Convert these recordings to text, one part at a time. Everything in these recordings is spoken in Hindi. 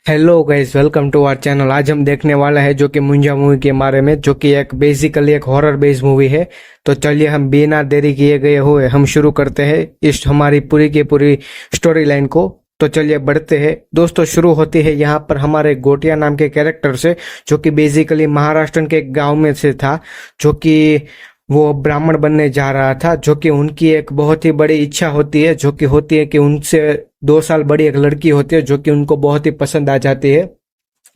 Hello guys, welcome to our channel. आज हम देखने वाला है जो कि मुंजा मूवी के बारे में, जो कि एक बेसिकली एक हॉरर बेस्ड मूवी है। तो चलिए हम बिना देरी किए गए हुए हम शुरू करते हैं इस हमारी पूरी की पूरी स्टोरी लाइन को। तो चलिए बढ़ते हैं दोस्तों। शुरू होती है यहाँ पर हमारे गोटिया नाम के कैरेक्टर से, जो कि बेसिकली महाराष्ट्र के एक गांव में से था, जो कि वो ब्राह्मण बनने जा रहा था। जो कि उनकी एक बहुत ही बड़ी इच्छा होती है, जो कि होती है कि उनसे 2 साल बड़ी एक लड़की होती है जो कि उनको बहुत ही पसंद आ जाती है।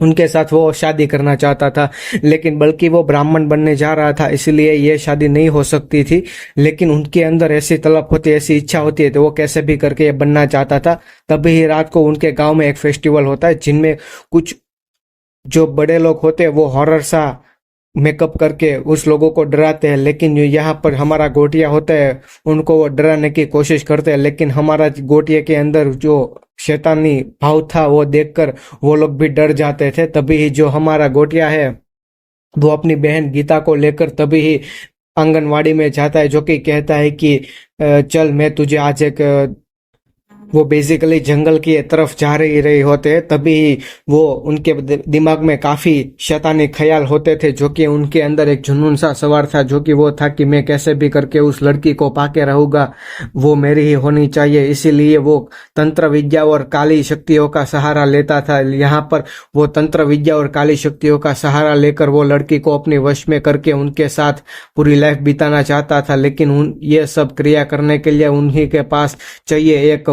उनके साथ वो शादी करना चाहता था, लेकिन बल्कि वो ब्राह्मण बनने जा रहा था, इसलिए ये शादी नहीं हो सकती थी। लेकिन उनके अंदर ऐसी तलब होती है, ऐसी इच्छा होती है, तो वो कैसे भी करके ये बनना चाहता था। तभी रात को उनके गांव में एक फेस्टिवल होता है, जिनमें कुछ जो बड़े लोग होते हैं वो हॉरर सा मेकअप करके उस लोगों को डराते हैं। लेकिन जो यहाँ पर हमारा गोटिया होता है, उनको वो डराने की कोशिश करते हैं। लेकिन हमारा गोटिया के अंदर जो शैतानी भाव था वो देखकर वो लोग भी डर जाते थे। तभी ही जो हमारा गोटिया है वो अपनी बहन गीता को लेकर तभी ही आंगनवाड़ी में जाता है, जो कि कहता है कि चल मैं तुझे आज एक वो बेसिकली जंगल की तरफ जा रही होते हैं। तभी वो उनके दिमाग में काफी शैतानी ख्याल होते थे, जो कि उनके अंदर एक जुनून सा सवार था, जो कि वो था कि मैं कैसे भी करके उस लड़की को पाके रहूंगा, वो मेरी ही होनी चाहिए। इसीलिए वो तंत्र विद्या और काली शक्तियों का सहारा लेता था। यहाँ पर वो तंत्र विद्या और काली शक्तियों का सहारा लेकर वो लड़की को अपने वश में करके उनके साथ पूरी लाइफ बिताना चाहता था। लेकिन ये सब क्रिया करने के लिए उन्हीं के पास चाहिए एक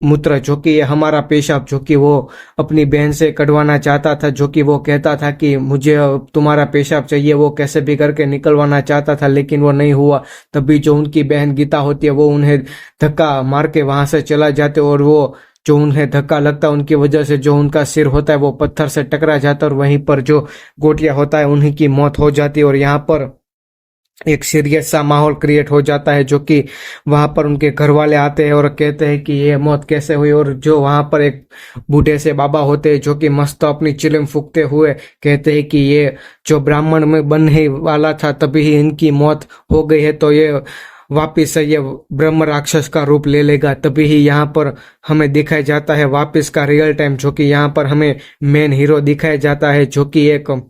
मूत्र, जो कि ये हमारा पेशाब, जो कि वो अपनी बहन से कढ़वाना चाहता था। जो कि वो कहता था कि मुझे तुम्हारा पेशाब चाहिए, वो कैसे भी करके निकलवाना चाहता था, लेकिन वो नहीं हुआ। तभी जो उनकी बहन गीता होती है वो उन्हें धक्का मार के वहां से चला जाते, और वो जो उन्हें धक्का लगता है उनकी वजह से जो उनका सिर होता है वो पत्थर से टकरा जाता है, और वहीं पर जो गोटिया होता है उन्हीं की मौत हो जाती है। और यहाँ पर एक सीरियस सा माहौल क्रिएट हो जाता है, जो कि वहां पर उनके घर वाले आते हैं और कहते हैं कि ये मौत कैसे हुई। और जो वहां पर एक बूढ़े से बाबा होते हैं, जो कि मस्त अपनी चिलम फूकते हुए कहते हैं कि ये जो ब्राह्मण में बनने वाला था तभी ही इनकी मौत हो गई है, तो ये वापिस से ये ब्रह्म राक्षस का रूप ले लेगा। तभी ही यहाँ पर हमें दिखाया जाता है वापिस का रियल टाइम, जो कि यहाँ पर हमें मेन हीरो दिखाया जाता है, जो कि एक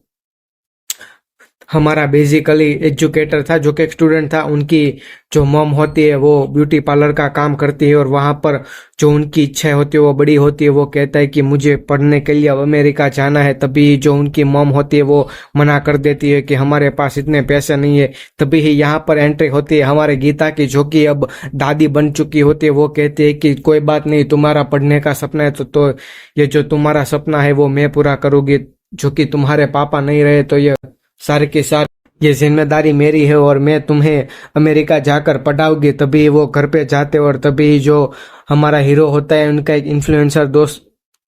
हमारा बेसिकली एजुकेटर था, जो कि एक स्टूडेंट था। उनकी जो मॉम होती है वो ब्यूटी पार्लर का काम करती है, और वहां पर जो उनकी इच्छा होती है वो बड़ी होती है। वो कहता है कि मुझे पढ़ने के लिए अब अमेरिका जाना है। तभी जो उनकी मॉम होती है वो मना कर देती है कि हमारे पास इतने पैसे नहीं है। तभी ही यहाँ पर एंट्री होती है हमारे गीता की, जो कि अब दादी बन चुकी होती है। वो कहती है कि कोई बात नहीं, तुम्हारा पढ़ने का सपना है तो ये जो तुम्हारा सपना है वो मैं पूरा करूंगी। जो कि तुम्हारे पापा नहीं रहे तो ये सारे के सारे ये जिम्मेदारी मेरी है, और मैं तुम्हें अमेरिका जाकर पढ़ाऊंगी। तभी वो घर पे जाते, और तभी जो हमारा हीरो होता है उनका एक इन्फ्लुएंसर दोस्त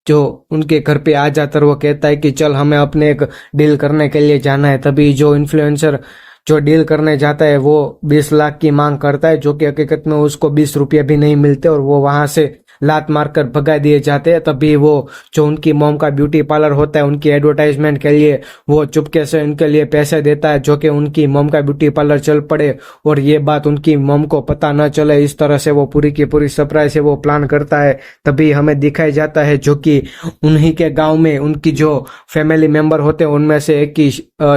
जो उनके घर पे आ जाता है, वो कहता है कि चल हमें अपने एक डील करने के लिए जाना है। तभी जो इन्फ्लुएंसर जो डील करने जाता है वो 20 लाख की मांग करता है, जो कि हकीकत में उसको 20 रुपये भी नहीं मिलते, और वो वहां से लात मारकर भगा दिए जाते हैं। तभी वो जो उनकी मॉम का ब्यूटी पार्लर होता है उनकी एडवर्टाइजमेंट के लिए वो चुपके से उनके लिए पैसे देता है, जो कि उनकी मॉम का ब्यूटी पार्लर चल पड़े और ये बात उनकी मॉम को पता न चले। इस तरह से वो पूरी की पूरी सरप्राइज से वो प्लान करता है। तभी हमें दिखाया जाता है जो कि उन्हीं के गांव में उनकी जो फैमिली मेंबर होते हैं उनमें से एक की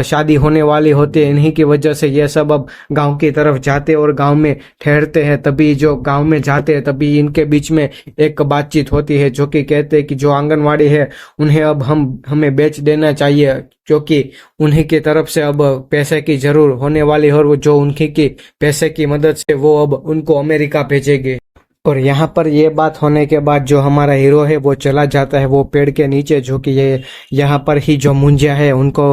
शादी होने वाली होती है। इन्हीं की वजह से ये सब अब गांव की तरफ जाते और गांव में ठहरते हैं। तभी जो गांव में जाते हैं तभी इनके बीच में एक बातचीत होती है, जो कि कहते हैं कि जो आंगनवाड़ी है उन्हें अब हमें बेच देना चाहिए, क्योंकि उन्हीं की तरफ से अब पैसे की जरूर होने वाली है, और वो जो उनकी की पैसे की मदद से वो अब उनको अमेरिका भेजेंगे। और यहाँ पर ये बात होने के बाद जो हमारा हीरो है वो चला जाता है वो पेड़ के नीचे, जो कि ये यहाँ पर ही जो मुंजा है उनको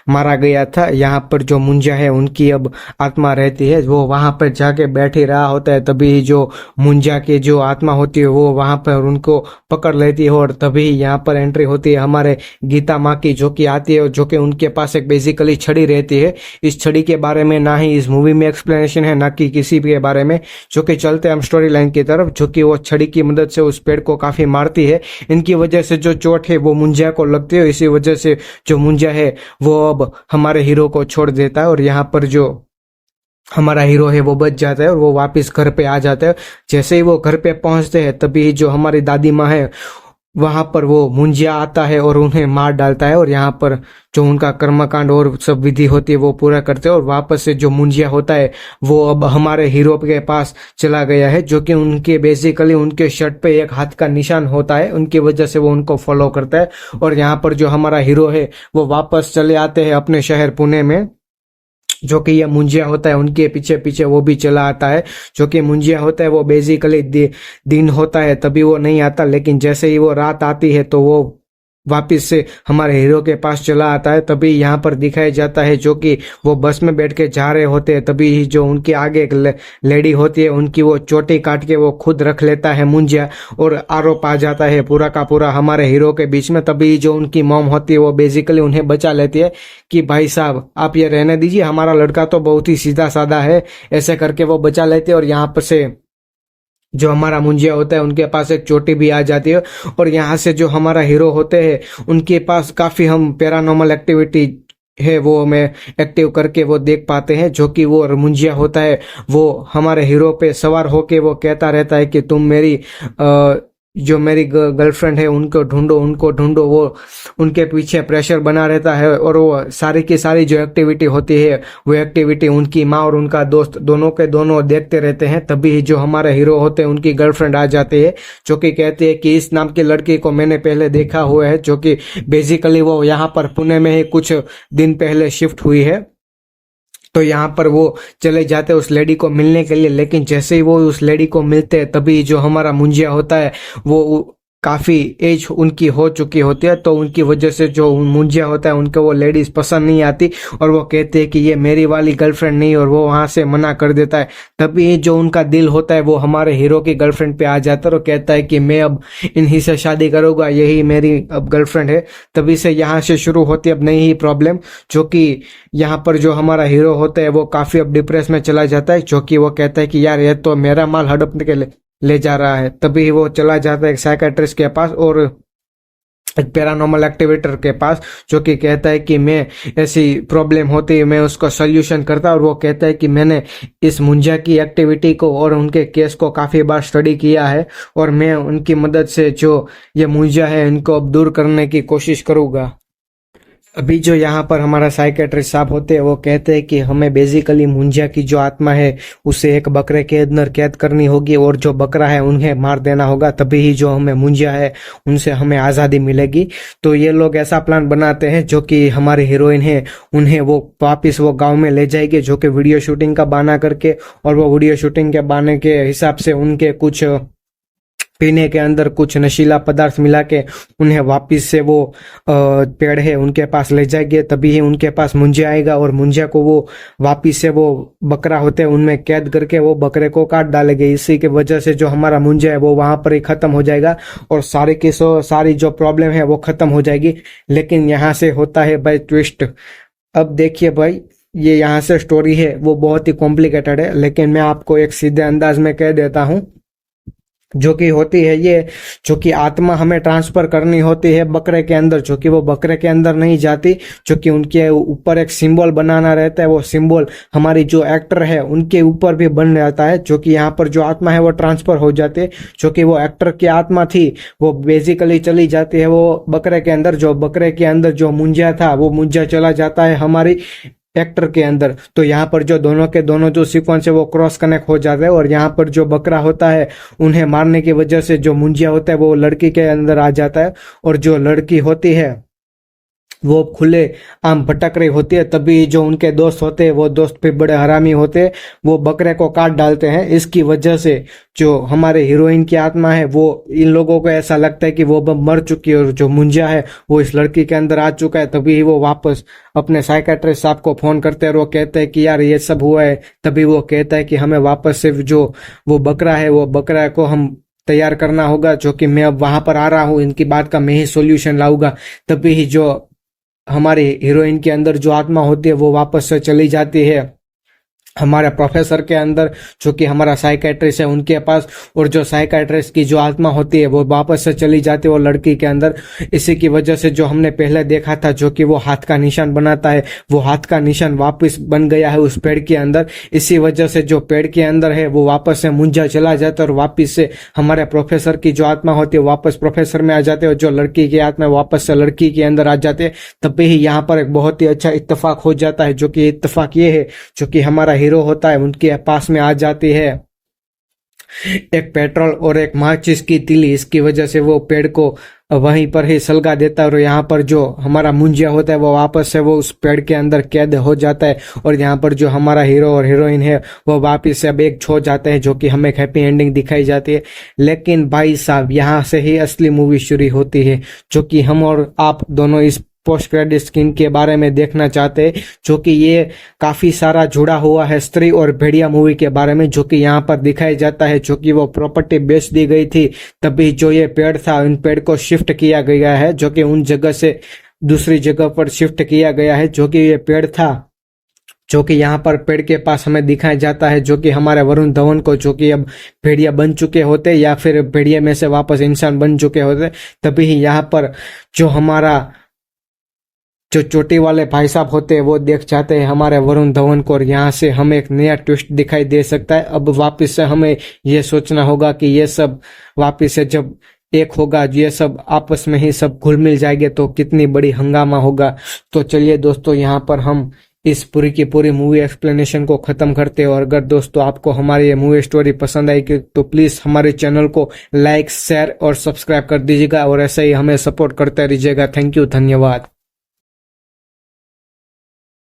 मारा गया था। यहाँ पर जो मुंजा है उनकी अब आत्मा रहती है, वो वहां पर जाके बैठी रहा होता है। तभी जो मुंजा की जो आत्मा होती है वो वहां पर उनको पकड़ लेती है, और तभी यहाँ पर एंट्री होती है हमारे गीता माँ की, जो कि आती है, जो कि उनके पास एक बेसिकली छड़ी रहती है। इस छड़ी के बारे में ना ही इस मूवी में एक्सप्लेनेशन है ना कि किसी के बारे में, जो कि चलते हम स्टोरी लाइन की तरफ, जो कि वो छड़ी की मदद से उस पेड़ को काफी मारती है। इनकी वजह से जो चोट है वो मुंजा को लगती है, इसी वजह से जो मुंजा है वो अब हमारे हीरो को छोड़ देता है, और यहाँ पर जो हमारा हीरो है वो बच जाता है और वो वापस घर पे आ जाता है। जैसे ही वो घर पे पहुंचते हैं तभी जो हमारी दादी माँ है वहां पर वो मुंजिया आता है और उन्हें मार डालता है, और यहाँ पर जो उनका कर्मकांड और सब विधि होती है वो पूरा करते हैं। और वापस से जो मुंजिया होता है वो अब हमारे हीरो के पास चला गया है, जो कि उनके बेसिकली उनके शर्ट पे एक हाथ का निशान होता है, उनकी वजह से वो उनको फॉलो करता है। और यहाँ पर जो हमारा हीरो है वो वापस चले आते हैं अपने शहर पुणे में, जो कि ये मुंजिया होता है उनके पीछे पीछे वो भी चला आता है। जो कि मुंजिया होता है वो बेसिकली दिन होता है तभी वो नहीं आता, लेकिन जैसे ही वो रात आती है तो वो वापिस से हमारे हीरो के पास चला आता है। तभी यहाँ पर दिखाया जाता है जो कि वो बस में बैठ के जा रहे होते हैं, तभी ही जो उनके आगे एक लेडी होती है उनकी वो चोटी काट के वो खुद रख लेता है मुंजिया, और आरोप आ जाता है पूरा का पूरा हमारे हीरो के बीच में। तभी जो उनकी मॉम होती है वो बेसिकली उन्हें बचा लेती है कि भाई साहब आप ये रहने दीजिए, हमारा लड़का तो बहुत ही सीधा साधा है, ऐसे करके वो बचा लेते हैं। और यहाँ पर से जो हमारा मुंजिया होता है उनके पास एक चोटी भी आ जाती है, और यहाँ से जो हमारा हीरो होते हैं उनके पास काफी हम पैरानॉर्मल एक्टिविटी है वो हमें एक्टिव करके वो देख पाते हैं। जो कि वो मुंजिया होता है वो हमारे हीरो पे सवार होके वो कहता रहता है कि तुम मेरी जो मेरी गर्लफ्रेंड है उनको ढूंढो। वो उनके पीछे प्रेशर बना रहता है, और वो सारी की सारी जो एक्टिविटी होती है वो एक्टिविटी उनकी माँ और उनका दोस्त दोनों के दोनों देखते रहते हैं। तभी जो हमारे हीरो होते हैं उनकी गर्लफ्रेंड आ जाती है, जो कि कहती है कि इस नाम की लड़की को मैंने पहले देखा हुआ है, जो कि बेसिकली वो यहाँ पर पुणे में ही कुछ दिन पहले शिफ्ट हुई है। तो यहाँ पर वो चले जाते हैं उस लेडी को मिलने के लिए, लेकिन जैसे ही वो उस लेडी को मिलते हैं तभी जो हमारा मुंजिया होता है वो काफी एज उनकी हो चुकी होती है, तो उनकी वजह से जो मुंजिया होता है उनको वो लेडीज पसंद नहीं आती, और वो कहते हैं कि ये मेरी वाली गर्लफ्रेंड नहीं, और वो वहां से मना कर देता है। तभी जो उनका दिल होता है वो हमारे हीरो की गर्लफ्रेंड पे आ जाता है और कहता है कि मैं अब इन्हीं से शादी करूंगा, यही मेरी अब गर्लफ्रेंड है। तभी से यहाँ से शुरू होती है अब नई ही प्रॉब्लम, जो कि यहाँ पर जो हमारा हीरो होता है वो काफी अब डिप्रेस में चला जाता है, जो कि वो कहता है कि यार ये तो मेरा माल हड़पने के लिए ले जा रहा है। तभी वो चला जाता है एक साइकेट्रिस्ट के पास और एक पैरानॉर्मल एक्टिवेटर के पास, जो कि कहता है कि मैं ऐसी प्रॉब्लम होती है मैं उसका सोल्यूशन करता, और वो कहता है कि मैंने इस मुंजिया की एक्टिविटी को और उनके केस को काफी बार स्टडी किया है, और मैं उनकी मदद से जो ये मुंजिया है इनको अब दूर करने की कोशिश करूंगा। अभी जो यहाँ पर हमारा साइकेट्रिस्ट साहब होते हैं वो कहते हैं कि हमें बेसिकली मुंजिया की जो आत्मा है उसे एक बकरे के अंदर कैद करनी होगी, और जो बकरा है उन्हें मार देना होगा, तभी ही जो हमें मुंजिया है उनसे हमें आजादी मिलेगी। तो ये लोग ऐसा प्लान बनाते हैं जो कि हमारी हीरोइन है उन्हें वो वापिस वो गांव में ले जाएगी, जो कि वीडियो शूटिंग का बहाना करके, और वो वीडियो शूटिंग के बहाने के हिसाब से उनके कुछ पीने के अंदर कुछ नशीला पदार्थ मिला के उन्हें वापिस से वो पेड़ है उनके पास ले जाएंगे। तभी ही उनके पास मुंजिया आएगा, और मुंजिया को वो वापिस से वो बकरा होते हैं उनमें कैद करके वो बकरे को काट डालेंगे। इसी की वजह से जो हमारा मुंजिया है वो वहां पर ही खत्म हो जाएगा, और सारी की सारी जो प्रॉब्लम है वो खत्म हो जाएगी। लेकिन यहाँ से होता है भाई ट्विस्ट। अब देखिए भाई, ये यहाँ से स्टोरी है वो बहुत ही कॉम्प्लिकेटेड है, लेकिन मैं आपको एक सीधे अंदाज में कह देता हूँ। जो कि होती है ये, जो कि आत्मा हमें ट्रांसफर करनी होती है बकरे के अंदर, जो कि वो बकरे के अंदर नहीं जाती, जो कि उनके ऊपर एक सिंबल बनाना रहता है। वो सिंबल हमारी जो एक्टर है उनके ऊपर भी बन जाता है, जो कि यहाँ पर जो आत्मा है वो ट्रांसफर हो जाती है। जो कि वो एक्टर की आत्मा थी वो बेसिकली चली जाती है वो बकरे के अंदर, जो बकरे के अंदर जो मुंजिया था वो मुंजिया चला जाता है हमारी एक्टर के अंदर। तो यहाँ पर जो दोनों के दोनों जो सीक्वेंस है वो क्रॉस कनेक्ट हो जाता है, और यहाँ पर जो बकरा होता है उन्हें मारने की वजह से जो मुंजिया होता है वो लड़की के अंदर आ जाता है, और जो लड़की होती है वो खुले आम भटक रही होती है। तभी जो उनके दोस्त होते हैं वो दोस्त भी बड़े हरामी होते हैं, वो बकरे को काट डालते हैं। इसकी वजह से जो हमारे हीरोइन की आत्मा है वो इन लोगों को ऐसा लगता है कि वो अब मर चुकी है, और जो मुंजिया है वो इस लड़की के अंदर आ चुका है। तभी ही वो वापस अपने साइकेट्रिस्ट साहब को फोन करते हैं और वो कहते हैं कि यार ये सब हुआ है। तभी वो कहता है कि हमें वापस से जो वो बकरा है वो बकरा को हम तैयार करना होगा, जो कि मैं अब वहां पर आ रहा हूँ, इनकी बात का मैं ही सोल्यूशन लाऊंगा। तभी ही जो हमारी हीरोइन के अंदर जो आत्मा होती है वो वापस से चली जाती है हमारे प्रोफेसर के अंदर, जो कि हमारा साइकेट्रिस्ट है, उनके पास, और जो साइकेट्रिस्ट की जो आत्मा होती है वो वापस से चली जाती है वो लड़की के अंदर। इसी की वजह से जो हमने पहले देखा था, जो कि वो हाथ का निशान बनाता है, वो हाथ का निशान वापस बन गया है उस पेड़ के अंदर। इसी वजह से जो पेड़ के अंदर है वो वापस से मुंजा चला जाता है और वापस से हमारे प्रोफेसर की जो आत्मा होती है वापस प्रोफेसर में आ जाते हैं, और जो लड़की की आत्मा वापस से लड़की के अंदर आ जाते हैं। तभी ही यहाँ पर एक बहुत ही अच्छा इत्तेफाक हो जाता है, जो कि इत्तेफाक ये है, जो कि हमारा हीरो होता है उनके पास में आ जाती है एक पेट्रोल और एक माचिस की तीली। इसकी वजह से वो पेड़ को वहीं पर ही सलगा देता है, और यहाँ पर जो हमारा मुंजिया होता है वो वापस से वो उस पेड़ के अंदर कैद हो जाता है। और यहाँ पर जो हमारा हीरो और हीरोइन है वो वापस से अब एक छो जाते हैं, जो कि हमें एक हैप्पी एंडिंग दिखाई जाती है। लेकिन भाई साहब, यहाँ से ही असली मूवी शुरू होती है, जो कि हम और आप दोनों इस पोस्ट क्रेडिट सीन के बारे में देखना चाहते हैं, जो कि ये काफी सारा जुड़ा हुआ है स्त्री और भेड़िया मूवी के बारे में, जो कि यहाँ पर दिखाया जाता है। जो कि वो प्रॉपर्टी बेच दी गई थी, तभी जो ये पेड़ था, उन पेड़ को शिफ्ट किया गया है, जो कि उन जगह से दूसरी जगह पर शिफ्ट किया गया है। जो कि ये पेड़ था, जो कि यहाँ पर पेड़ के पास हमें दिखाया जाता है, जो कि हमारे वरुण धवन को, जो कि अब भेड़िया बन चुके होते या फिर भेड़िया में से वापस इंसान बन चुके होते, तभी यहाँ पर जो हमारा जो चोटी वाले भाई साहब होते हैं वो देख जाते हैं हमारे वरुण धवन को, और यहाँ से हमें एक नया ट्विस्ट दिखाई दे सकता है। अब वापस से हमें ये सोचना होगा कि ये सब वापस से जब एक होगा, ये सब आपस में ही सब घुल मिल जाएंगे, तो कितनी बड़ी हंगामा होगा। तो चलिए दोस्तों, यहाँ पर हम इस पूरी की पूरी मूवी एक्सप्लेनेशन को खत्म करते हैं। और अगर दोस्तों आपको हमारी ये मूवी स्टोरी पसंद आई तो प्लीज हमारे चैनल को लाइक, शेयर और सब्सक्राइब कर दीजिएगा, और ऐसे ही हमें सपोर्ट करते रहिएगा। थैंक यू, धन्यवाद।